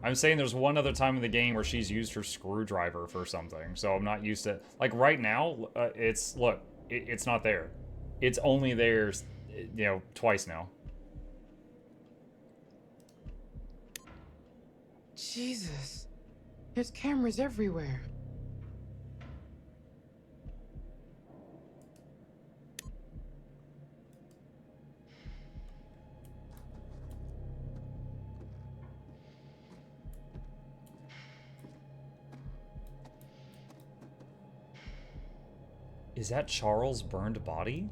I'm saying there's one other time in the game where she's used her screwdriver for something, so I'm not used to... Like, right now, it's... Look, it's not there. It's only there, you know, twice now. Jesus. There's cameras everywhere. Is that Charles' burned body?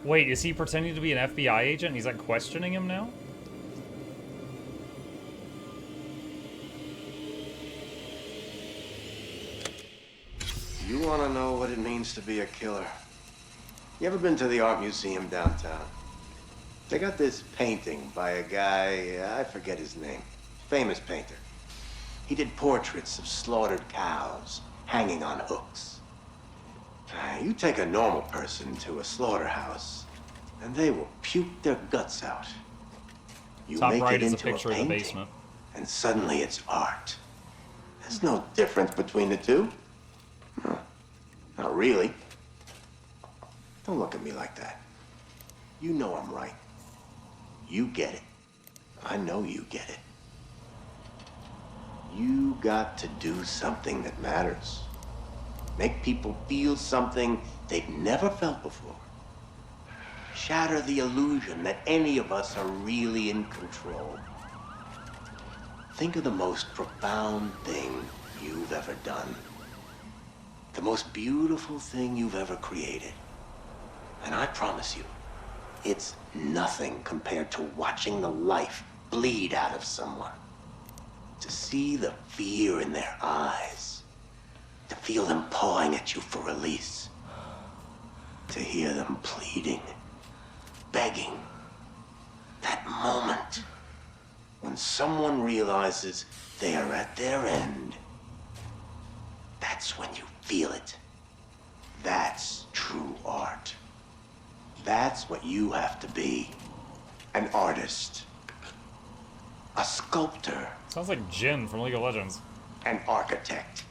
Wait, is he pretending to be an FBI agent and he's like questioning him now? You want to know what it means to be a killer? You ever been to the art museum downtown? They got this painting by a guy, I forget his name. Famous painter. He did portraits of slaughtered cows hanging on hooks. You take a normal person to a slaughterhouse, and they will puke their guts out. You Top make right it is a into picture of the painting, basement. and suddenly it's art. There's no difference between the two. No, not really. Don't look at me like that. You know I'm right. You get it. I know you get it. You got to do something that matters. Make people feel something they've never felt before. Shatter the illusion that any of us are really in control. Think of the most profound thing you've ever done. The most beautiful thing you've ever created. And I promise you, it's nothing compared to watching the life bleed out of someone. To see the fear in their eyes. To feel them pawing at you for release. To hear them pleading, begging. That moment when someone realizes they are at their end. That's when you feel it. That's true art. That's what you have to be. An artist. A sculptor. Sounds like Jin from League of Legends. An architect.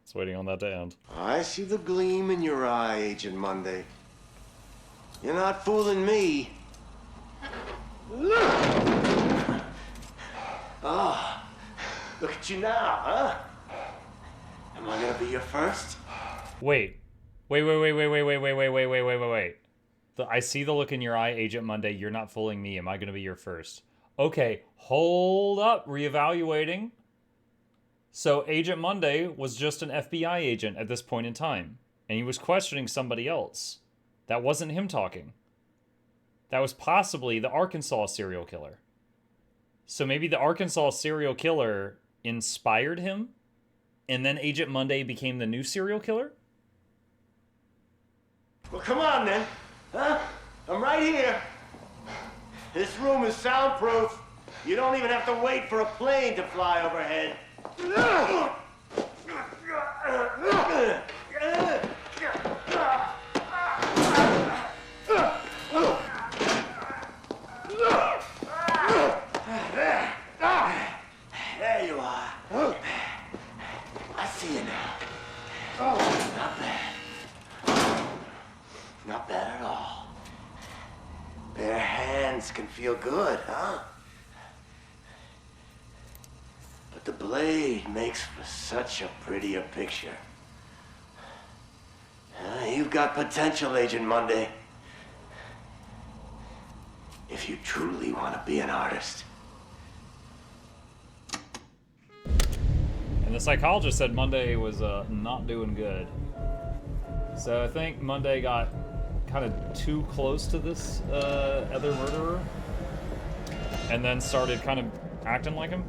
It's waiting on that to end. I see the gleam in your eye, Agent Monday. You're not fooling me. Ah, look at you now, huh? Am I gonna be your first? Wait. I see the look in your eye, Agent Monday. You're not fooling me. Am I gonna be your first? Okay, hold up. Reevaluating. So Agent Monday was just an FBI agent at this point in time, and he was questioning somebody else. That wasn't him talking. That was possibly the Arkansas serial killer. So maybe the Arkansas serial killer inspired him, and then Agent Monday became the new serial killer? Well, come on then, huh? I'm right here. This room is soundproof. You don't even have to wait for a plane to fly overhead. There you are. I see you now. Not bad. Not bad at all. Bare hands can feel good, huh? But the blade makes for such a prettier picture. You've got potential, Agent Monday. If you truly want to be an artist. And the psychologist said Monday was not doing good. So I think Monday got kind of too close to this other murderer, and then started kind of acting like him.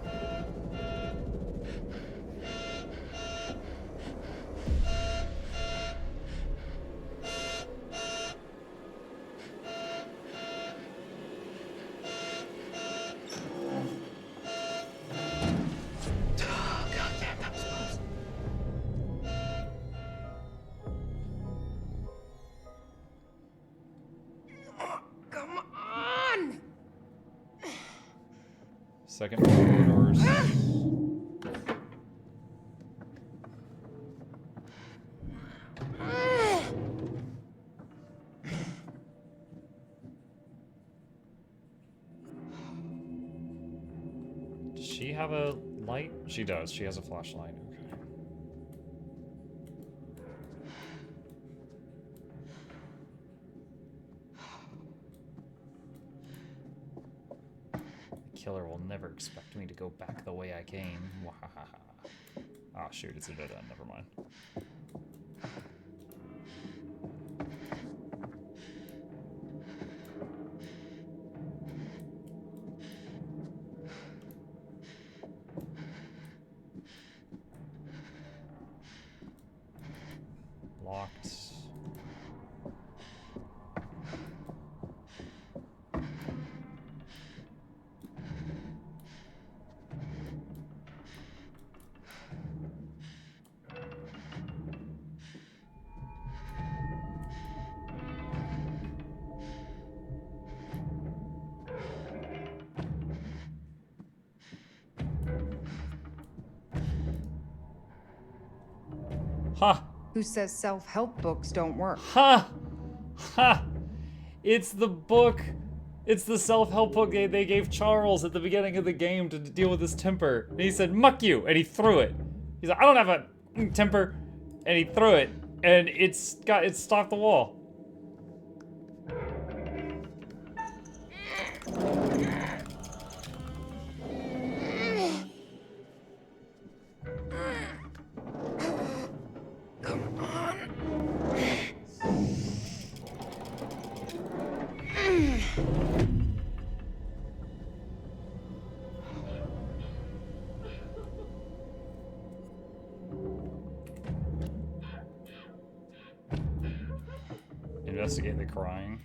Second floor doors. Does she have a light? She does. She has a flashlight. Okay. The killer will never expect me to go back the way I came. Wahahaha. Ah, shoot, it's a dead end. Never mind. Locked. Ha! Who says self-help books don't work? Ha! Ha! It's the book. It's the self-help book they gave Charles at the beginning of the game to deal with his temper. And he said, "Muck you," and he threw it. He's like, "I don't have a temper," and he threw it, and it stopped the wall. Investigate the crying.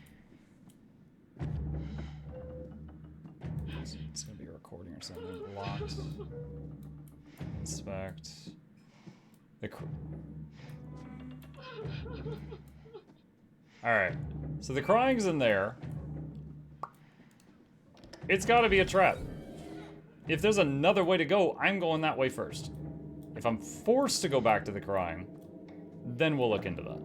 It's gonna be a recording or something. Locked. Inspect. Alright. So the crying's in there. It's gotta be a trap. If there's another way to go, I'm going that way first. If I'm forced to go back to the crying, then we'll look into that.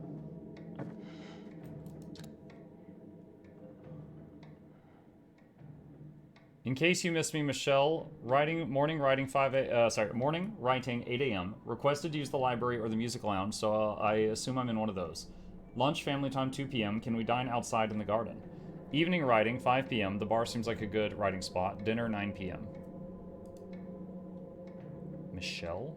In case you missed me, Michelle, morning writing 8 a.m. Requested to use the library or the music lounge, so I assume I'm in one of those. Lunch, family time, 2 p.m. Can we dine outside in the garden? Evening writing, 5 p.m. The bar seems like a good writing spot. Dinner, 9 p.m. Michelle?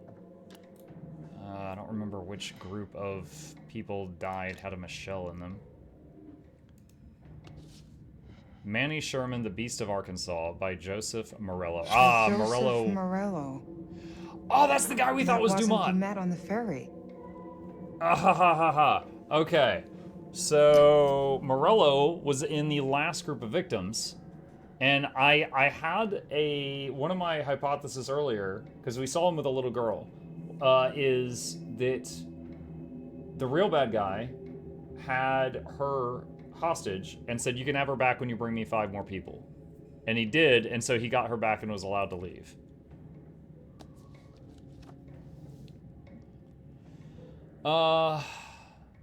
I don't remember which group of people died had a Michelle in them. Manny Sherman, The Beast of Arkansas by Joseph Morello. Ah, Morello. Morello. Oh, that's the guy we thought was Dumont. You met on the ferry. Ah, ha, ha, ha, ha. Okay. So, Morello was in the last group of victims. And I had one of my hypotheses earlier, because we saw him with a little girl, is that the real bad guy had her hostage and said, "You can have her back when you bring me 5 more people." And he did, and so he got her back and was allowed to leave. But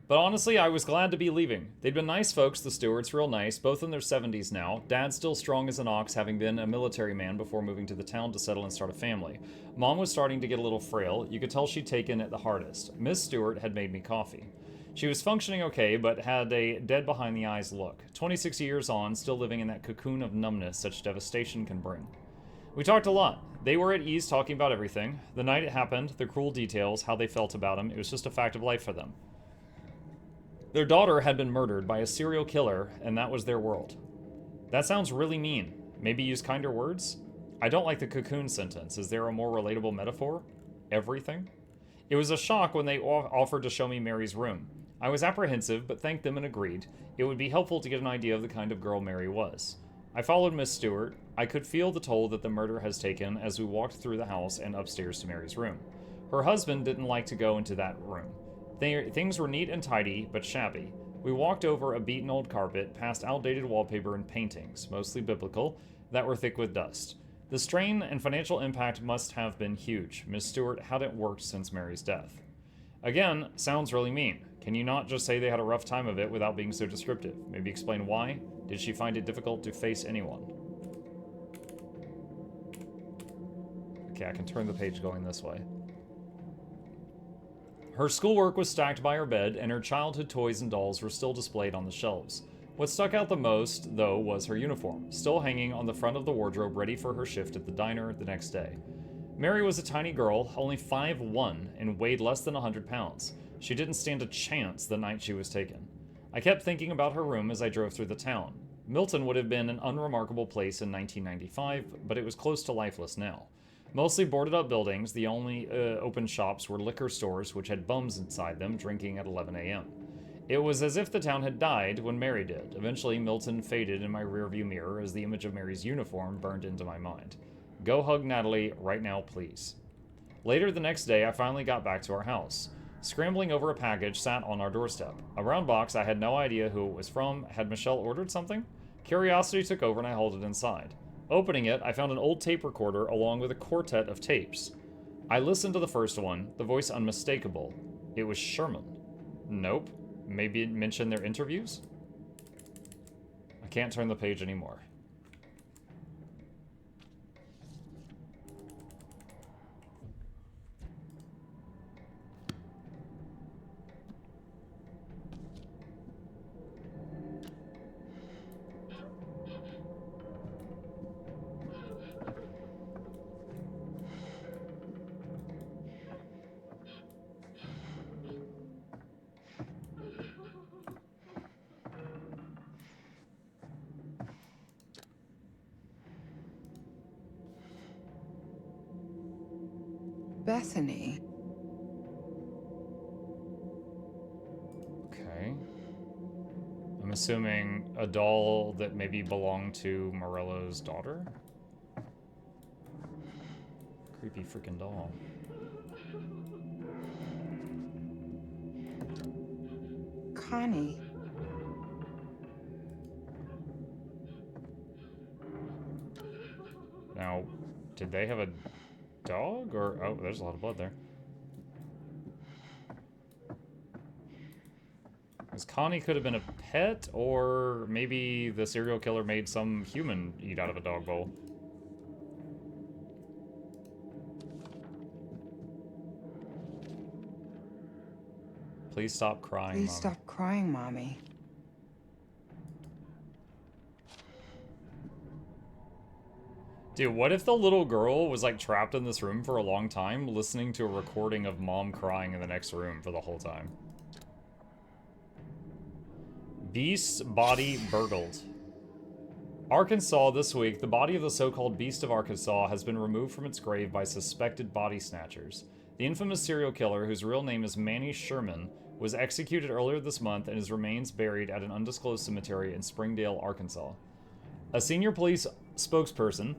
honestly, I was glad to be leaving. They'd been nice folks, the Stewarts, real nice, both in their 70s now. Dad's still strong as an ox, having been a military man before moving to the town to settle and start a family. Mom was starting to get a little frail. You could tell she'd taken it the hardest. Miss Stewart had made me coffee. She was functioning okay, but had a dead-behind-the-eyes look. 26 years on, still living in that cocoon of numbness such devastation can bring. We talked a lot. They were at ease talking about everything. The night it happened, the cruel details, how they felt about him. It was just a fact of life for them. Their daughter had been murdered by a serial killer, and that was their world. That sounds really mean. Maybe use kinder words? I don't like the cocoon sentence. Is there a more relatable metaphor? Everything? It was a shock when they offered to show me Mary's room. I was apprehensive, but thanked them and agreed. It would be helpful to get an idea of the kind of girl Mary was. I followed Miss Stewart. I could feel the toll that the murder has taken as we walked through the house and upstairs to Mary's room. Her husband didn't like to go into that room. Things were neat and tidy, but shabby. We walked over a beaten old carpet, past outdated wallpaper and paintings, mostly biblical, that were thick with dust. The strain and financial impact must have been huge. Miss Stewart hadn't worked since Mary's death. Again, sounds really mean. Can you not just say they had a rough time of it without being so descriptive? Maybe explain why? Did she find it difficult to face anyone? Okay, I can turn the page going this way. Her schoolwork was stacked by her bed, and her childhood toys and dolls were still displayed on the shelves. What stuck out the most, though, was her uniform, still hanging on the front of the wardrobe ready for her shift at the diner the next day. Mary was a tiny girl, only 5'1", and weighed less than 100 pounds. She didn't stand a chance the night she was taken. I kept thinking about her room as I drove through the town. Milton would have been an unremarkable place in 1995, but it was close to lifeless now. Mostly boarded up buildings, the only open shops were liquor stores which had bums inside them drinking at 11 a.m. It was as if the town had died when Mary did. Eventually, Milton faded in my rearview mirror as the image of Mary's uniform burned into my mind. Go hug Natalie right now, please. Later the next day, I finally got back to our house. Scrambling over a package sat on our doorstep. A brown box I had no idea who it was from. Had Michelle ordered something? Curiosity took over and I hauled it inside. Opening it, I found an old tape recorder along with a quartet of tapes. I listened to the first one, the voice unmistakable. It was Sherman. Nope. Maybe it mentioned their interviews? I can't turn the page anymore. Bethany. Okay. I'm assuming a doll that maybe belonged to Morello's daughter? Creepy freaking doll. Connie. Now, did they have a dog? Or, oh, there's a lot of blood there. Because Connie could have been a pet, or maybe the serial killer made some human eat out of a dog bowl. Please stop crying, Please Mom. stop crying, Mommy. Dude, what if the little girl was like trapped in this room for a long time, listening to a recording of Mom crying in the next room for the whole time? Beast's body burgled. Arkansas this week, the body of the so-called Beast of Arkansas has been removed from its grave by suspected body snatchers. The infamous serial killer, whose real name is Manny Sherman, was executed earlier this month and his remains buried at an undisclosed cemetery in Springdale, Arkansas. A senior police spokesperson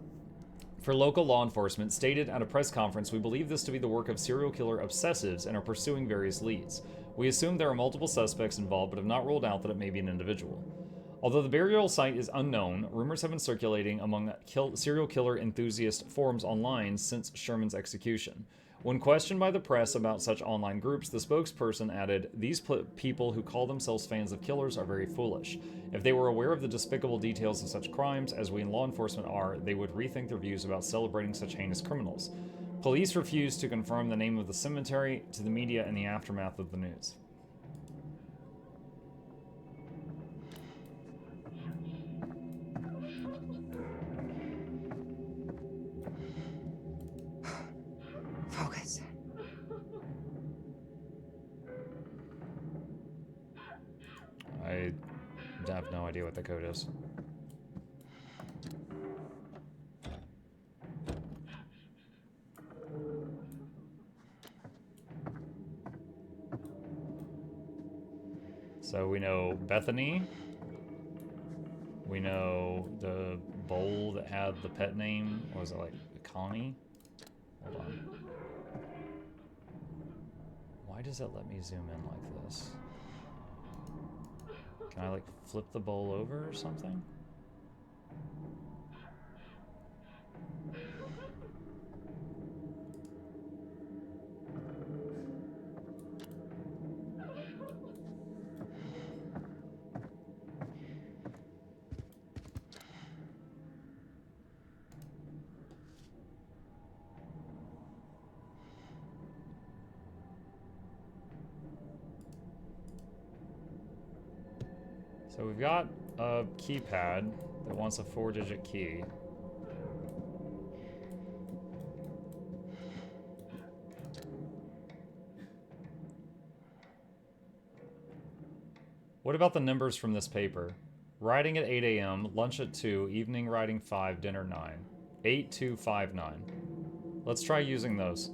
for local law enforcement stated at a press conference, "We believe this to be the work of serial killer obsessives and are pursuing various leads. We assume there are multiple suspects involved, but have not ruled out that it may be an individual." Although the burial site is unknown, rumors have been circulating among serial killer enthusiast forums online since Sherman's execution. When questioned by the press about such online groups, the spokesperson added, "These people who call themselves fans of killers are very foolish. If they were aware of the despicable details of such crimes, as we in law enforcement are, they would rethink their views about celebrating such heinous criminals." Police refused to confirm the name of the cemetery to the media in the aftermath of the news. Focus. I have no idea what the code is. So we know Bethany. We know the bowl that had the pet name. What was it, like Connie? Hold on. Why does it let me zoom in like this? Can I like flip the bowl over or something? So we've got a keypad that wants a 4-digit key. What about the numbers from this paper? Writing at 8 a.m., lunch at 2, evening writing 5, dinner 9. 8259. Let's try using those.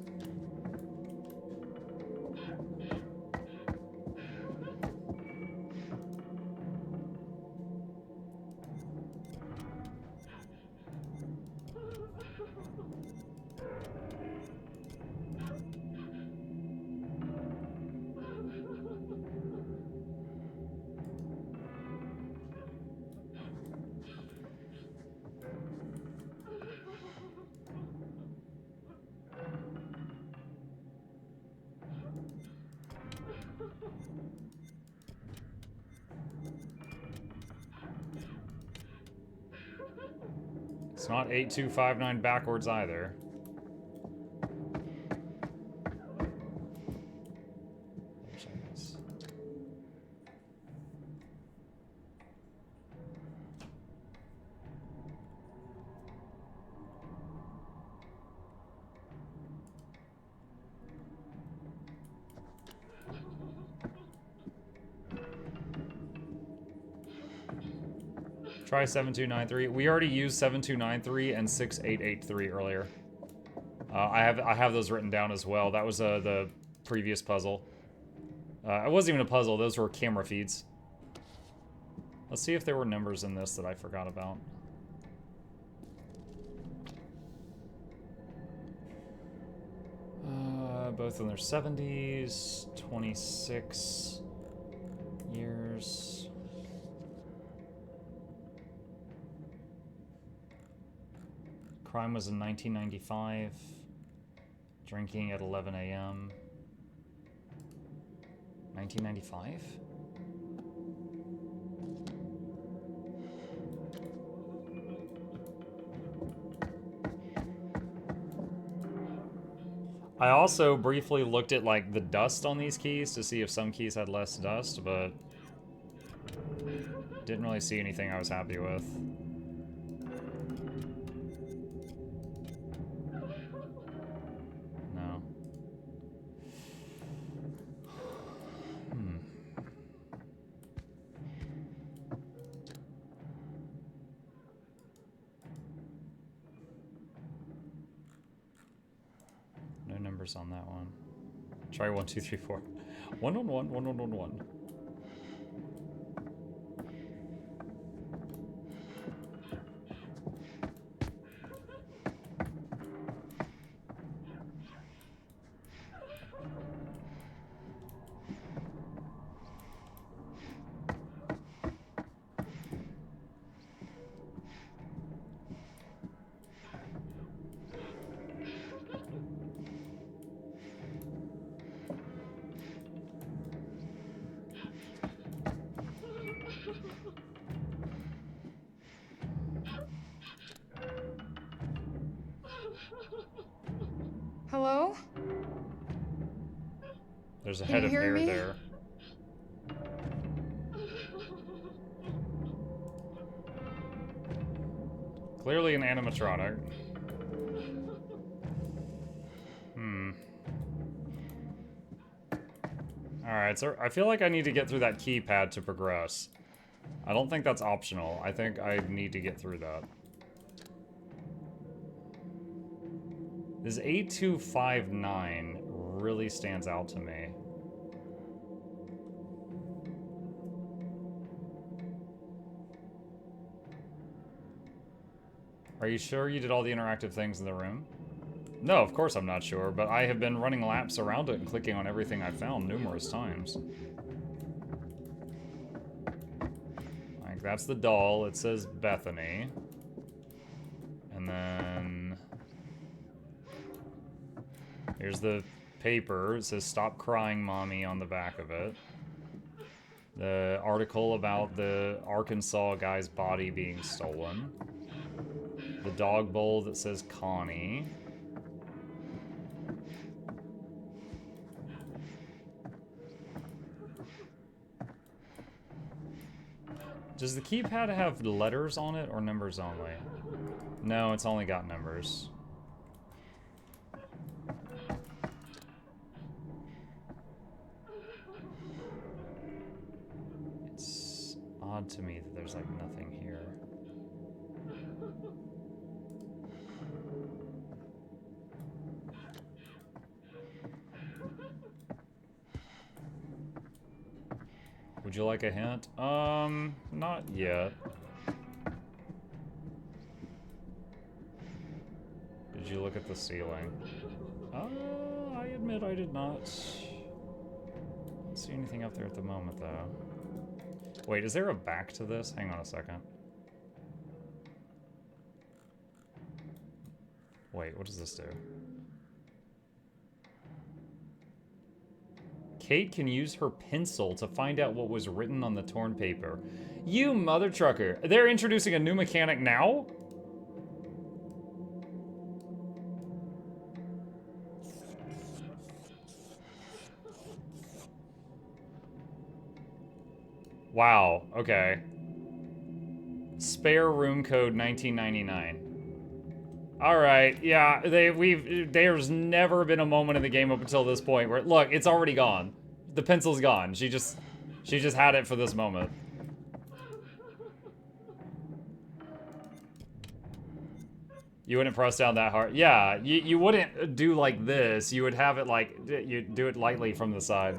It's not 8259 backwards either. Try 7293. We already used 7293 and 6883 earlier. I have those written down as well. That was the previous puzzle. It wasn't even a puzzle. Those were camera feeds. Let's see if there were numbers in this that I forgot about. Both in their 70s, 26 years. Crime was in 1995. Drinking at 11 a.m. 1995? I also briefly looked at like the dust on these keys to see if some keys had less dust, but didn't really see anything I was happy with. No. No numbers on that one. Try 1, 2, 3, 4. 1, 1, 1, 1, 1, 1, 1. Hello? There's a Can head you of hear hair me? there. Clearly an animatronic. Alright, so I feel like I need to get through that keypad to progress. I don't think that's optional. I think I need to get through that. This 8259 really stands out to me. Are you sure you did all the interactive things in the room? No, of course I'm not sure, but I have been running laps around it and clicking on everything I found numerous times. Like, that's the doll. It says Bethany. And then... here's the paper. It says Stop Crying Mommy on the back of it. The article about the Arkansas guy's body being stolen. The dog bowl that says Connie. Does the keypad have letters on it or numbers only? No, it's only got numbers. It's odd to me that there's like nothing here. Would you like a hint? Not yet. Did you look at the ceiling? I admit I did not. Don't see anything up there at the moment, though. Wait, is there a back to this? Hang on a second. Wait, what does this do? Kate can use her pencil to find out what was written on the torn paper. You mother trucker. They're introducing a new mechanic now? Wow, okay. Spare room code 1999. Alright, yeah, there's never been a moment in the game up until this point where, look, it's already gone. The pencil's gone. She just had it for this moment. You wouldn't press down that hard. Yeah, you wouldn't do like this. You would have it like, you do it lightly from the side.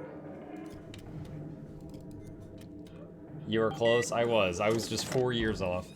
You were close. I was just 4 years off.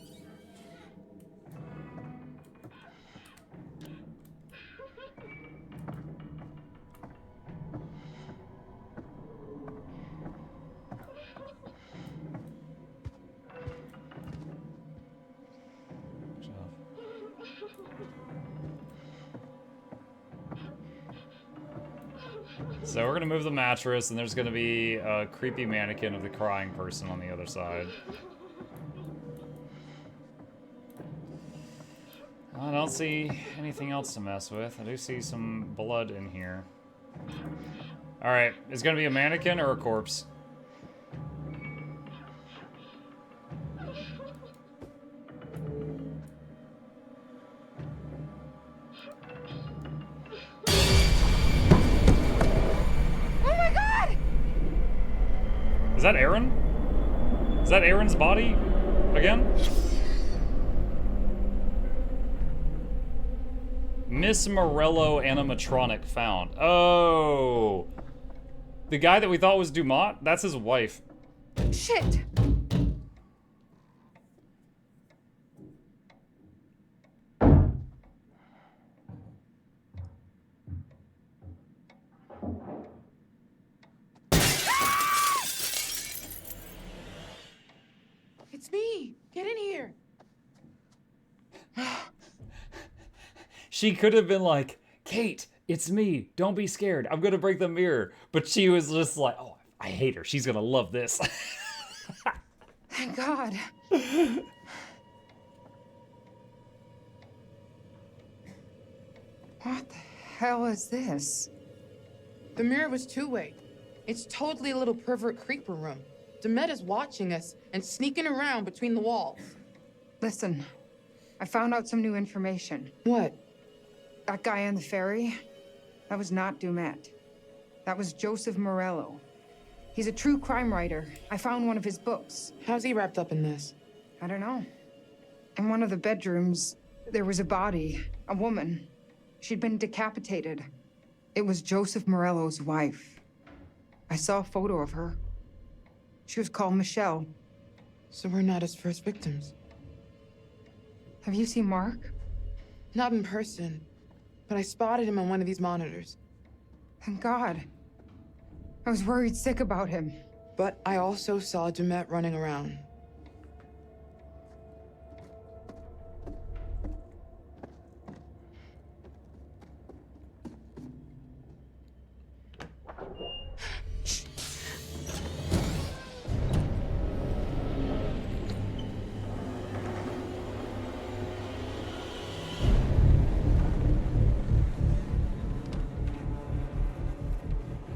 So we're gonna move the mattress, and there's gonna be a creepy mannequin of the crying person on the other side. I don't see anything else to mess with. I do see some blood in here. Alright, is it gonna be a mannequin or a corpse? Is that Aaron? Is that Aaron's body again? Miss Morello animatronic found. Oh. The guy that we thought was Dumont? That's his wife. Shit! It's me! Get in here! She could have been like, Kate, it's me. Don't be scared. I'm gonna break the mirror. But she was just like, oh, I hate her. She's gonna love this. Thank God. What the hell is this? The mirror was two-way. It's totally a little pervert creeper room. Demet is watching us and sneaking around between the walls. Listen, I found out some new information. What? That guy on the ferry, that was not Dumet. That was Joseph Morello. He's a true crime writer. I found one of his books. How's he wrapped up in this? I don't know. In one of the bedrooms, there was a body, a woman. She'd been decapitated. It was Joseph Morello's wife. I saw a photo of her. She was called Michelle. So we're not his first victims. Have you seen Mark? Not in person, but I spotted him on one of these monitors. Thank God. I was worried sick about him. But I also saw Demet running around.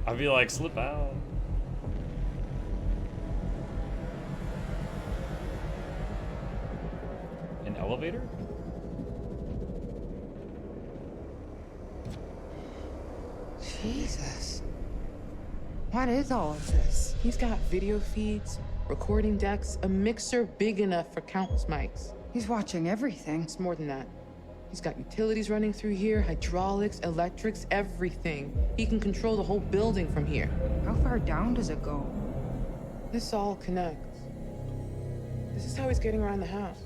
I'd be like, slip out. elevator? Jesus. What is all of this? He's got video feeds, recording decks, a mixer big enough for countless mics. He's watching everything. It's more than that. He's got utilities running through here, hydraulics, electrics, everything. He can control the whole building from here. How far down does it go? This all connects. This is how he's getting around the house.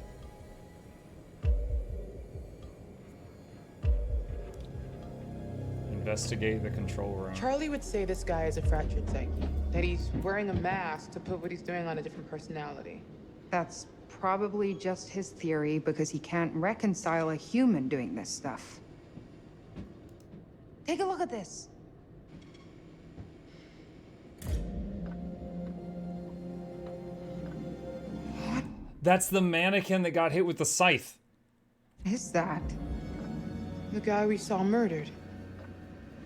Investigate the control room. Charlie would say this guy is a fractured psyche, that he's wearing a mask to put what he's doing on a different personality. That's probably just his theory because he can't reconcile a human doing this stuff. Take a look at this. That's the mannequin that got hit with the scythe. What is that? The guy we saw murdered.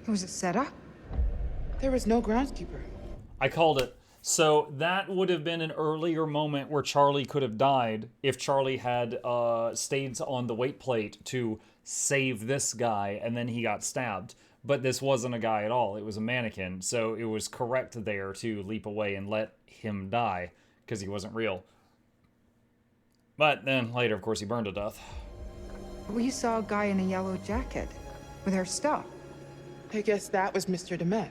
It was a setup? There was no groundskeeper. I called it. So that would have been an earlier moment where Charlie could have died if Charlie had stayed on the weight plate to save this guy, and then he got stabbed. But this wasn't a guy at all. It was a mannequin. So it was correct there to leap away and let him die because he wasn't real. But then later, of course, he burned to death. We saw a guy in a yellow jacket with our stuff. I guess that was Mr. Demet.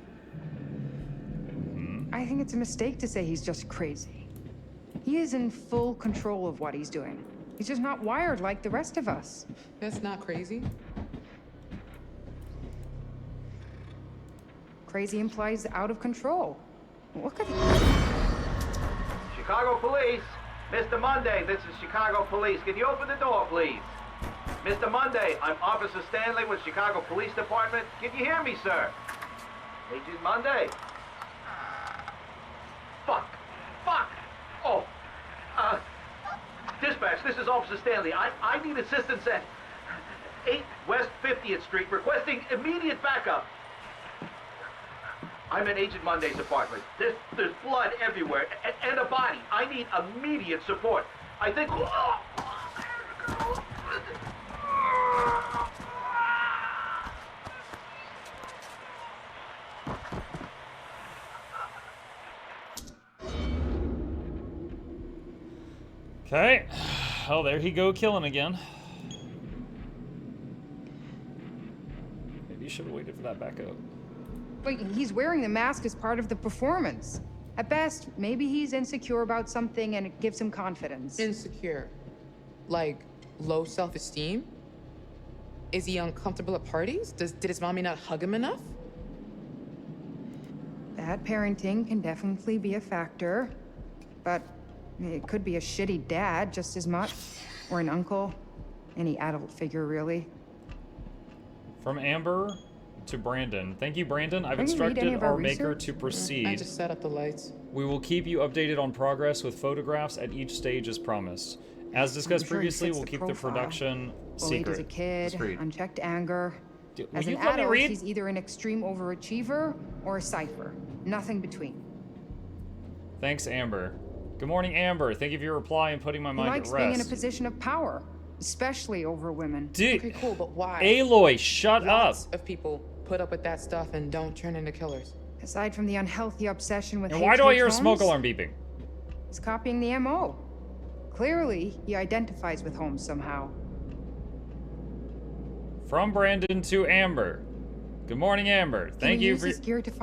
I think it's a mistake to say he's just crazy. He is in full control of what he's doing. He's just not wired like the rest of us. That's not crazy. Crazy implies out of control. Look at Chicago Police! Mr. Monday, this is Chicago Police. Can you open the door, please? Mr. Monday, I'm Officer Stanley with Chicago Police Department. Can you hear me, sir? Agent Monday? Fuck! Fuck! Oh! Dispatch, this is Officer Stanley. I need assistance at 8 West 50th Street, requesting immediate backup. I'm in Agent Monday's apartment. There's blood everywhere, and a body. I need immediate support. I think... Okay. Oh, there he go killing again. Maybe you should have waited for that backup. But he's wearing the mask as part of the performance. At best, maybe he's insecure about something and it gives him confidence. Insecure. Like, low self-esteem? Is he uncomfortable at parties? Did his mommy not hug him enough? Bad parenting can definitely be a factor, but it could be a shitty dad just as much, or an uncle, any adult figure really. From Amber to Brandon. Thank you, Brandon. I've Are you read any instructed of our our maker research? to I proceed. just set up the lights. We will keep you updated on progress with photographs at each stage as promised. As discussed sure he previously, fits we'll the keep the profile. production Bullied secret. as a kid, Let's read. unchecked anger. Will As you an let me adult, read? he's either an extreme overachiever or a cipher. Nothing between. Thanks, Amber. Good morning, Amber. Thank you for your reply and putting my He mind likes at being in a rest. position of power, especially over women. Dude, Okay, cool, but why? Aloy, shut up. Lots of people put up with that stuff and don't turn into killers. Aside from the unhealthy obsession with And why do I hear a HH smoke Holmes, alarm beeping? he's copying the MO. Clearly, he identifies with Holmes somehow. From Brandon to Amber. Good morning, Amber. Thank He you uses for... gear to